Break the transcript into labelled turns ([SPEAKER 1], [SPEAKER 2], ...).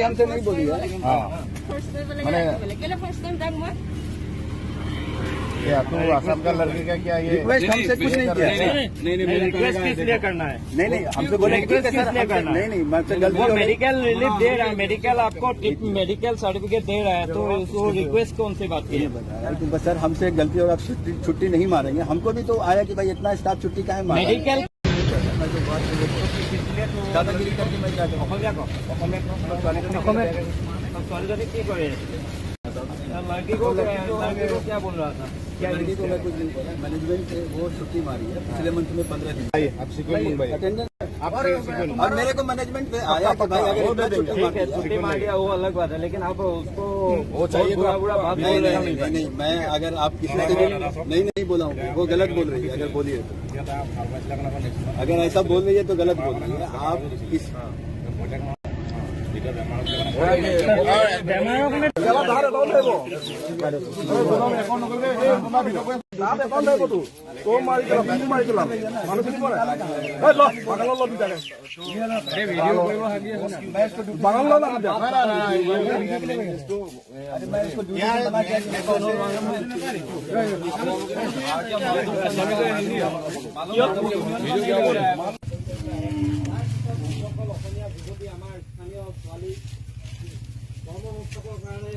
[SPEAKER 1] हमसे नहीं बोली है।
[SPEAKER 2] क्या तो आसाम का लड़के का क्या ये
[SPEAKER 1] रिक्वेस्ट हमसे कुछ नहीं किया।
[SPEAKER 3] नहीं रिक्वेस्ट किस लिए करना है?
[SPEAKER 1] नहीं हमसे बोले
[SPEAKER 3] रिक्वेस्ट किस लिए करना है?
[SPEAKER 1] नहीं मैं गलती
[SPEAKER 3] वो मेडिकल रिलीफ दे रहा है, मेडिकल आपको मेडिकल सर्टिफिकेट दे रहा है, तो उसको रिक्वेस्ट कौन सी बात की है?
[SPEAKER 1] तो बस सर हमसे गलती होगा, छुट्टी नहीं मारेंगे। हमको भी तो आया कि भाई इतना स्टाफ छुट्टी का है
[SPEAKER 3] मेडिकल
[SPEAKER 1] दादागिरी करके मैं क्या करूँ?
[SPEAKER 3] लड़की को क्या बोल रहा था?
[SPEAKER 1] क्या लड़की को मैं कुछ दिन बोला, मैनेजमेंट से वो छुट्टी मारी है पिछले मंथ में 15 दिन। और मेरे को मैनेजमेंट पे आया कि भाई अगर
[SPEAKER 3] छुट्टी मार दिया वो अलग बात है, लेकिन आप उसको वो चाहिए बुरा बात बोल रहे हैं।
[SPEAKER 1] नहीं मैं अगर आप किसी से नहीं बोला हूँ, वो गलत बोल रही है। अगर बोलिए तो अगर ऐसा बोल रही है तो गलत बोल रही है। आप किस
[SPEAKER 3] কৰ্মসংস্থাপনৰ কাৰণে